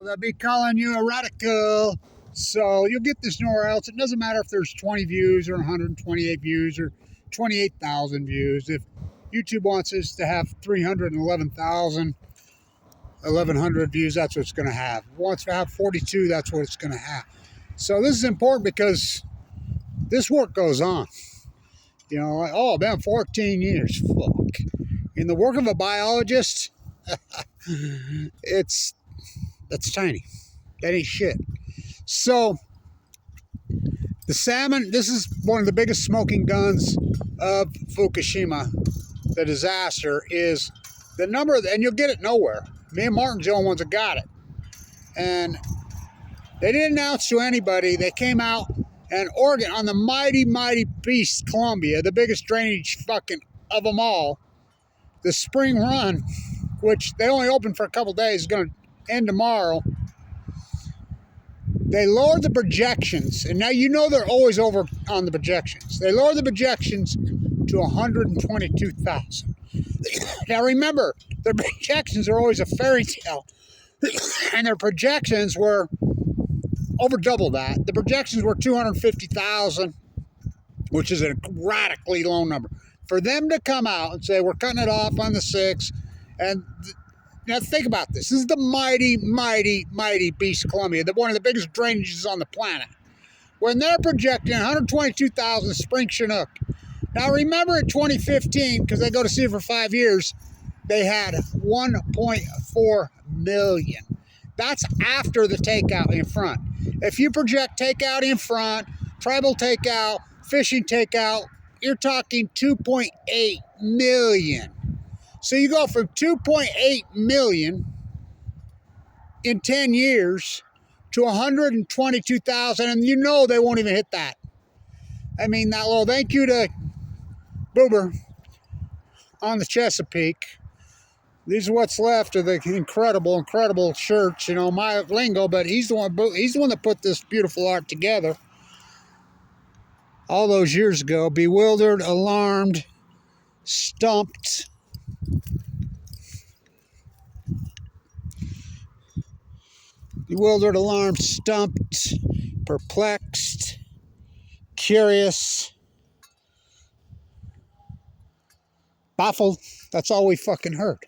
they'll be calling you a radical. So you'll get this nowhere else. It doesn't matter if there's 20 views or 128 views or 28,000 views. If YouTube wants us to have 311,000, 1,100 views, that's what it's going to have. If it wants to have 42, that's what it's going to have. So this is important because this work goes on. You know, like, oh, been 14 years. Fuck. In the work of a biologist, that's tiny. That ain't shit. So, the Salmon, this is one of the biggest smoking guns of Fukushima. The disaster is the number, and you'll get it nowhere. Me and Martin's the only ones that got it. And they didn't announce to anybody. They came out and Oregon, on the mighty, mighty beast, Columbia, the biggest drainage fucking of them all, the spring run, which they only opened for a couple days, is going to end tomorrow. They lowered the projections, and now you know they're always over on the projections. They lowered the projections to 122,000. Now remember, their projections are always a fairy tale, and their projections were over double that. The projections were 250,000, which is a radically low number. For them to come out and say, we're cutting it off on the 6th, and now think about this. This is the mighty, mighty, mighty beast Columbia, one of the biggest drainages on the planet. When they're projecting 122,000 spring Chinook. Now remember in 2015, because they go to see it for 5 years, they had 1.4 million. That's after the takeout in front. If you project takeout in front, tribal takeout, fishing takeout, you're talking 2.8 million. So you go from 2.8 million in 10 years to 122,000, and you know they won't even hit that. I mean, that little thank you to Boober on the Chesapeake. These are what's left of the incredible, incredible shirts. You know, my lingo, but he's the one that put this beautiful art together all those years ago. Bewildered, alarmed, stumped. Bewildered, alarmed, stumped, perplexed, curious, baffled. That's all we fucking heard.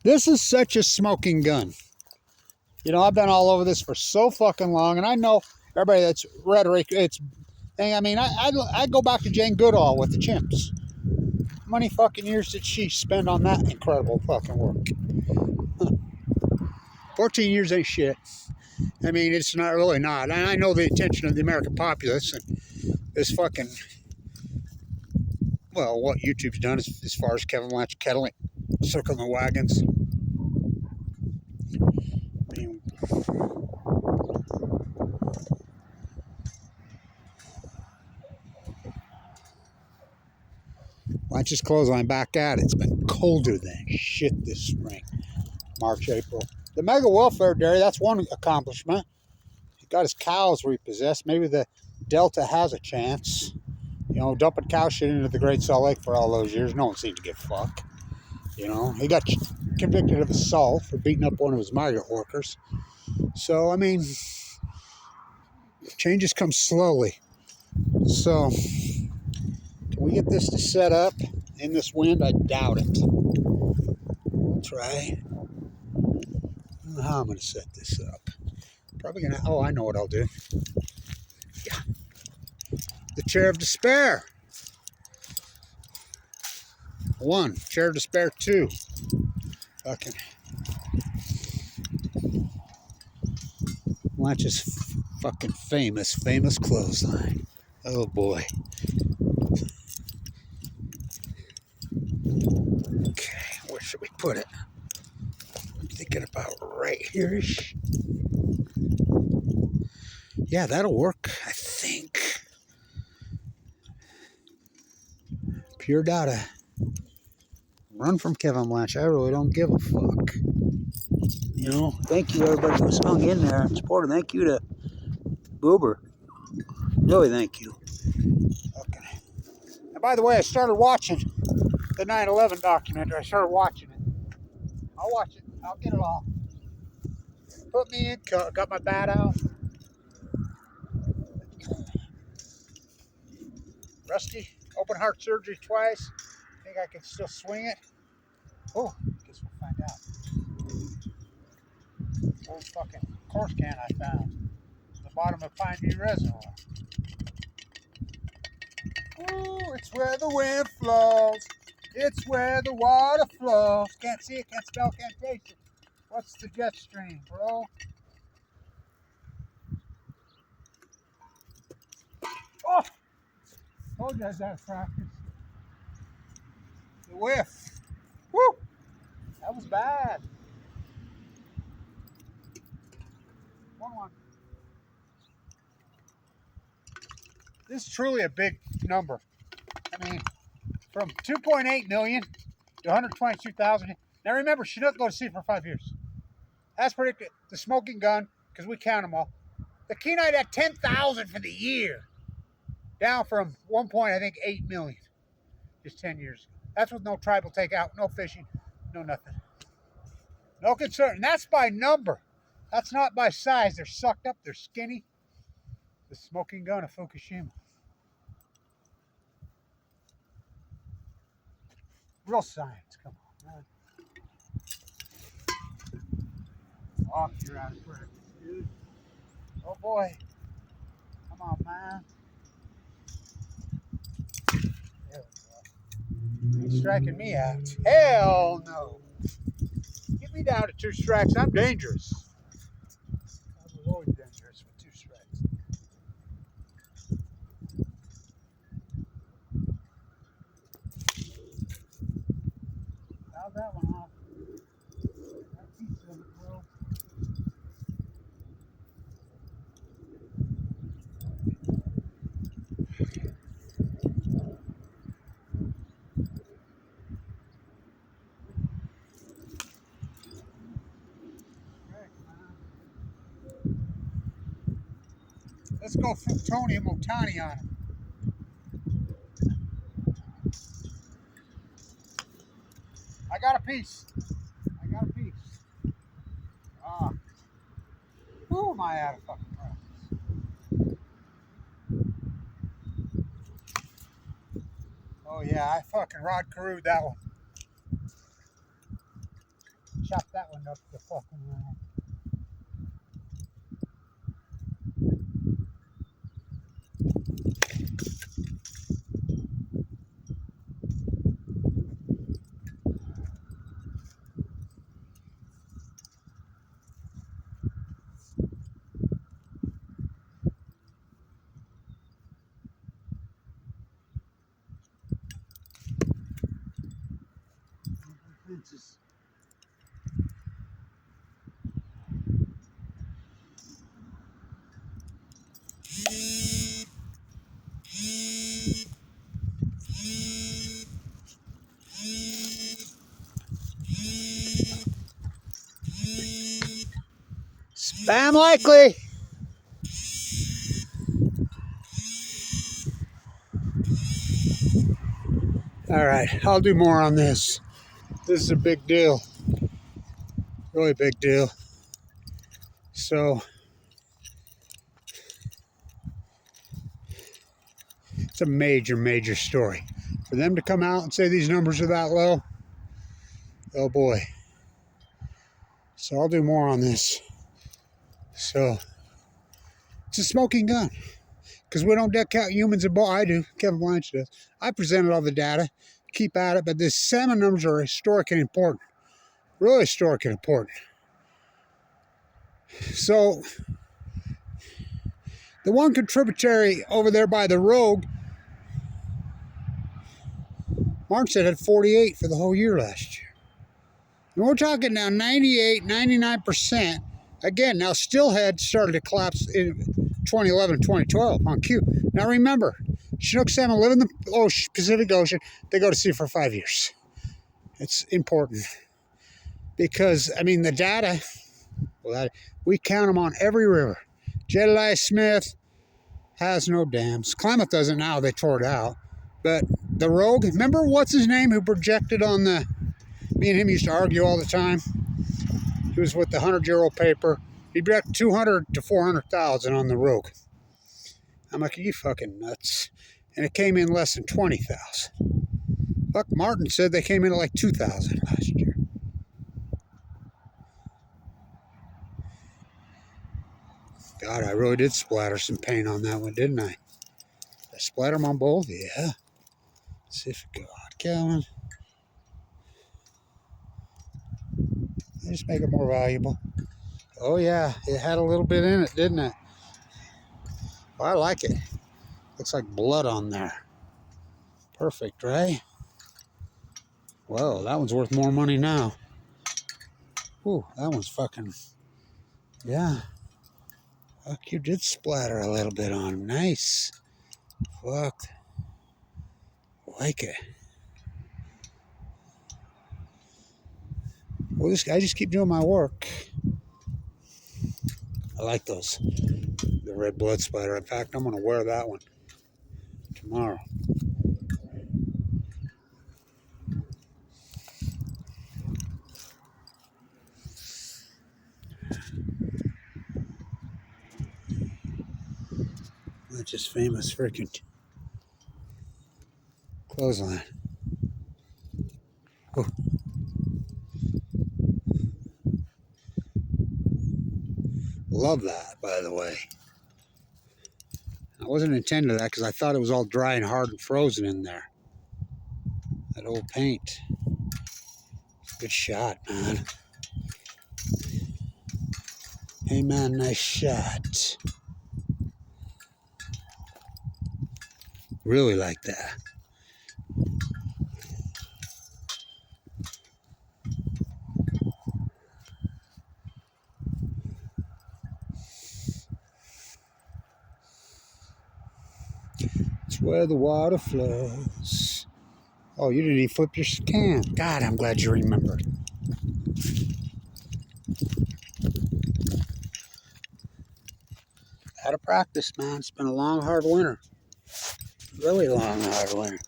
This is such a smoking gun. You know, I've been all over this for so fucking long, and I know everybody that's rhetoric, it's, I mean, I go back to Jane Goodall with the chimps. How many fucking years did she spend on that incredible fucking work? 14 years ain't shit. I mean, it's not really not. And I know the attention of the American populace and this fucking, well, what YouTube's done as far as Kevin Blanch kettling, circling the wagons. I mean, Blanch's clothesline back at it. It's been colder than shit this spring. March, April. The mega welfare dairy, that's one accomplishment. He got his cows repossessed. Maybe the Delta has a chance. You know, dumping cow shit into the Great Salt Lake for all those years. No one seemed to give a fuck. You know, he got convicted of assault for beating up one of his migrant workers. So, I mean, changes come slowly. So, can we get this to set up in this wind? I doubt it. We'll try. I don't know how I'm going to set this up. Probably going to, oh, I know what I'll do. Yeah. The chair of despair. 1. Chair of despair 2. Fucking. Blanch's fucking famous clothesline. Oh boy. Okay, where should we put it? I'm thinking about right here-ish. Yeah, that'll work, I think. Pure data. Run from Kevin Blanch. I really don't give a fuck. You know, thank you everybody who's hung in there and supported. Thank you to Boober. Really, thank you. Okay. And by the way, I started watching the 9/11 documentary. I started watching it. I'll watch it. I'll get it all. put me in, got my bat out. Rusty, open heart surgery twice. Think I can still swing it? Oh, guess we'll find out. Old fucking course can I found at the bottom of Pine View Reservoir. Ooh, it's where the wind flows. It's where the water flows. Can't see it, can't smell, can't taste it. What's the jet stream, bro? Oh! Told you I was out of practice. The whiff. Woo! That was bad. 1-1. This is truly a big number. I mean, from 2.8 million to 122,000. Now remember, she doesn't go to sea for 5 years. As predicted, the smoking gun, because we count them all. The Kenite had 10,000 for the year. Down from 1.8 million just 10 years ago. That's with no tribal takeout, no fishing, no nothing. No concern. And that's by number. That's not by size. They're sucked up, they're skinny. The smoking gun of Fukushima. Real science, come on, man. Oh, you're out of practice, dude. Oh boy. Come on, man. There we go. Ain't striking me out. Hell no. Get me down to 2 strikes. I'm dangerous. I was always dangerous with 2 strikes. How's that one off? That piece of it, bro. Let's go Fructonium Otani on him. I got a piece. I got a piece. Ah. Who am I out of fucking practice? Oh yeah, I fucking Rod Carewed that one. Chopped that one up the fucking round. Fences. Spam likely. All right, I'll do more on this. This is a big deal. Really big deal. So it's a major, major story. For them to come out and say these numbers are that low, oh boy. So I'll do more on this. So it's a smoking gun. Because we don't deck out humans in ball. I do. Kevin Blanche does. I presented all the data. Keep at it. But the salmon numbers are historic and important. Really historic and important. So the one contributory over there by the Rogue, Mark said had 48 for the whole year last year. And we're talking now 98, 99%. Again, now Steelhead started to collapse in 2011, 2012 on Q. Now remember, Chinook salmon live in the Pacific Ocean. They go to sea for 5 years. It's important. Because, I mean, the data, well, we count them on every river. Jedediah Smith has no dams. Klamath doesn't now. They tore it out. But the Rogue, remember what's his name who projected on the, me and him used to argue all the time. He was with the 100-year-old paper. He bet 200 to 400,000 on the Rogue. I'm like, are you fucking nuts? And it came in less than 20,000. Fuck, Martin said they came in at like 2,000 last year. God, I really did splatter some paint on that one, didn't I? Did I splatter them on both? Yeah. Let's see if it got going. Just make it more valuable. Oh yeah, it had a little bit in it, didn't it? Well, I like it. Looks like blood on there. Perfect, right? Whoa, that one's worth more money now. Ooh, that one's fucking... Yeah. Fuck, you did splatter a little bit on him. Nice. Fuck. Like it. Well, I just keep doing my work. I like those. The red blood splatter. In fact, I'm going to wear that one tomorrow. That's just famous freaking clothesline. Oh. Love that, by the way. I wasn't intending that because I thought it was all dry and hard and frozen in there. That old paint. Good shot, man. Hey, man, nice shot. Really like that. It's where the water flows. Oh, you didn't even flip your can. God, I'm glad you remembered. Out of practice, man. It's been a long, hard winter. Really long, hard winter.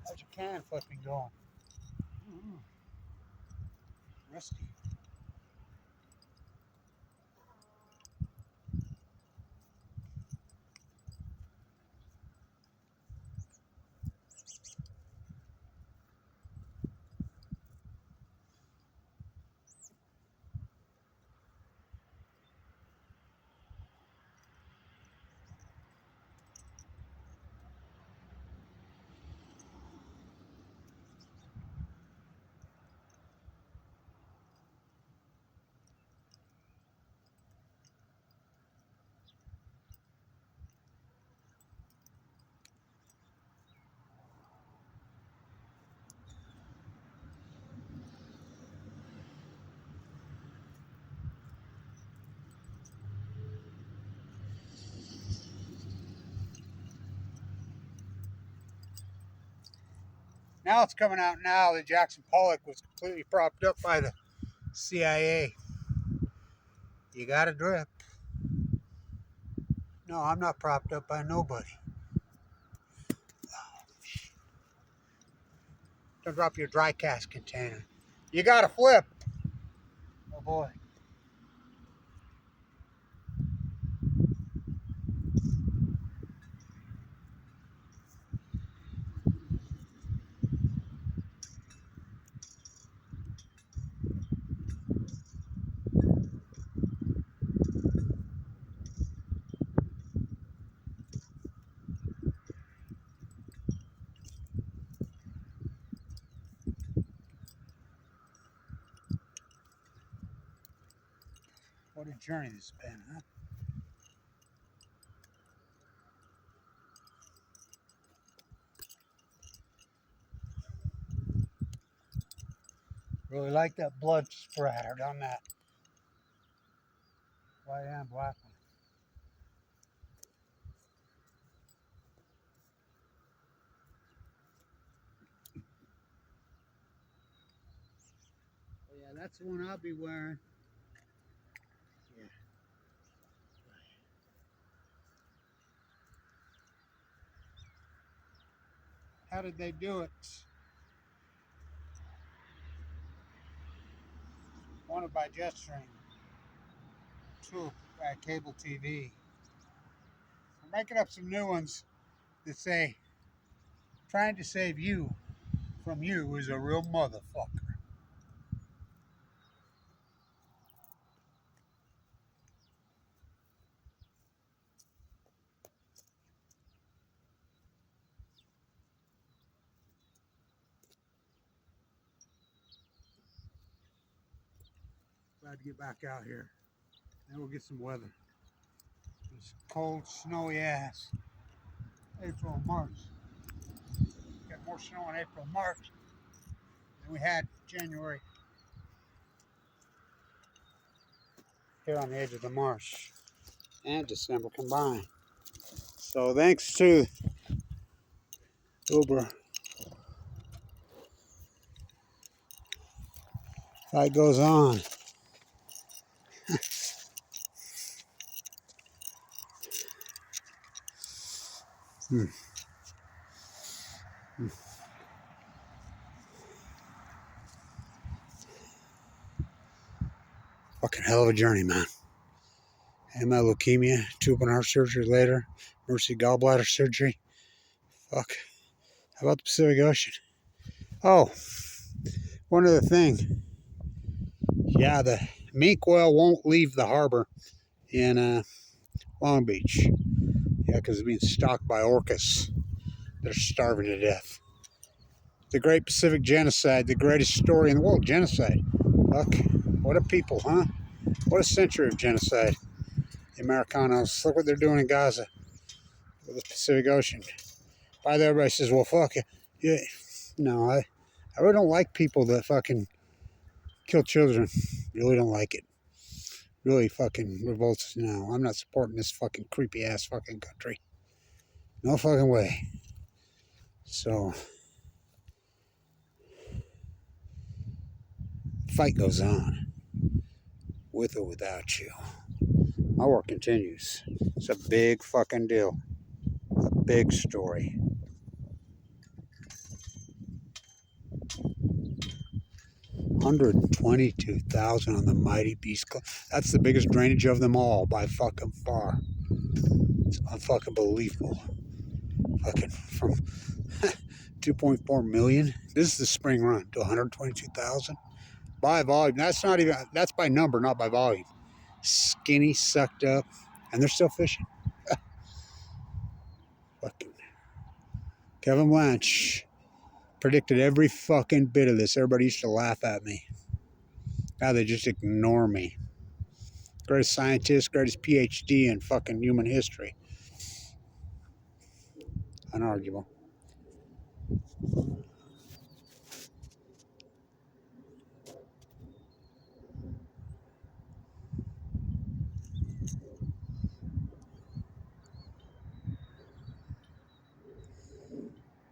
How's your can flipping going? Risky. Now it's coming out now that Jackson Pollock was completely propped up by the CIA. You got a drip. No, I'm not propped up by nobody. Don't drop your dry cast container. You got to flip. Oh boy. What a journey this has been, huh? Really like that blood splattered on that white and black one. Oh yeah, that's the one I'll be wearing. Yeah. How did they do it? Wanted by Jetstream. Two by cable TV. We're making up some new ones that say, trying to save you from you is a real motherfucker. Glad to get back out here. Then we'll get some weather. This cold, snowy ass. April and March. Got more snow in April and March than we had January here on the edge of the marsh and December combined. So thanks to Uber, fight goes on. Fucking hell of a journey, man. And my leukemia, two open heart surgery later, emergency gallbladder surgery. Fuck. How about the Pacific Ocean? Oh, one other thing. Yeah, the mink whale won't leave the harbor in Long Beach. Yeah, because it's being stalked by orcas. They're starving to death. The Great Pacific Genocide, the greatest story in the world. Genocide. Fuck. What a people, huh? What a century of genocide. The Americanos. Look what they're doing in Gaza with the Pacific Ocean. By the way, everybody says, well, fuck it. Yeah. No, I really don't like people that fucking kill children. Really don't like it. Really fucking revolts. No, I'm not supporting this fucking creepy ass fucking country. No fucking way. So, fight goes on. With or without you. My work continues. It's a big fucking deal. A big story. 122,000 on the mighty Beast Club. That's the biggest drainage of them all by fucking far. It's unfucking believable. Fucking from 2.4 million. This is the spring run to 122,000 by volume. That's not even. That's by number, not by volume. Skinny, sucked up, and they're still fishing. Fucking Kevin Blanch predicted every fucking bit of this. Everybody used to laugh at me. Now they just ignore me. Greatest scientist, greatest PhD in fucking human history. Unarguable.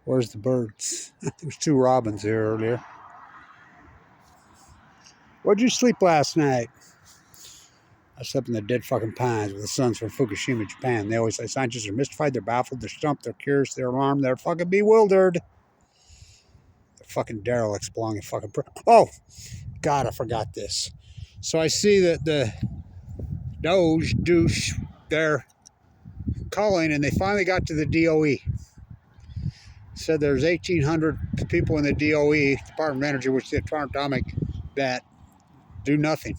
Where's the birds? There's two robins here earlier. Where'd you sleep last night? I slept in the dead fucking pines with the sons from Fukushima, Japan. They always say scientists are mystified, they're baffled, they're stumped, they're curious, they're alarmed, they're fucking bewildered. They're fucking derelicts belonging fucking... Oh, God, I forgot this. So I see that the douche, they're calling, and they finally got to the DOE. Said there's 1,800 people in the DOE, Department of Energy, which is the atomic, that do nothing.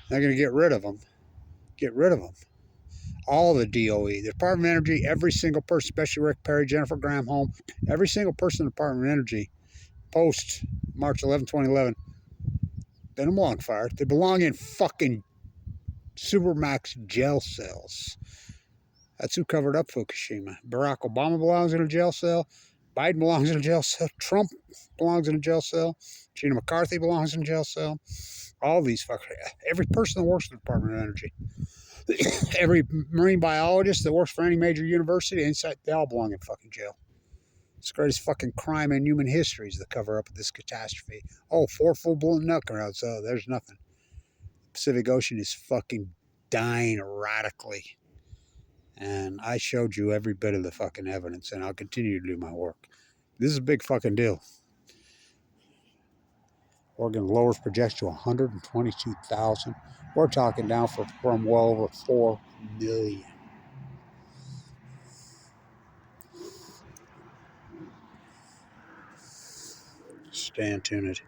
They're going to get rid of them. Get rid of them. All the DOE, the Department of Energy, every single person, especially Rick Perry, Jennifer Graham Holm, every single person in the Department of Energy, post March 11, 2011, they don't belong fired. They belong in fucking Supermax jail cells. That's who covered up Fukushima. Barack Obama belongs in a jail cell. Biden belongs in a jail cell. Trump belongs in a jail cell. Gina McCarthy belongs in a jail cell. All these fuckers. Every person that works in the Department of Energy. Every marine biologist that works for any major university, inside, they all belong in fucking jail. It's the greatest fucking crime in human history is the cover up of this catastrophe. Oh, 4 full-blown nutcrackers. So there's nothing. The Pacific Ocean is fucking dying radically. And I showed you every bit of the fucking evidence, and I'll continue to do my work. This is a big fucking deal. Oregon lowers projection to 122,000. We're talking down from well over 4 million. Stay tuned.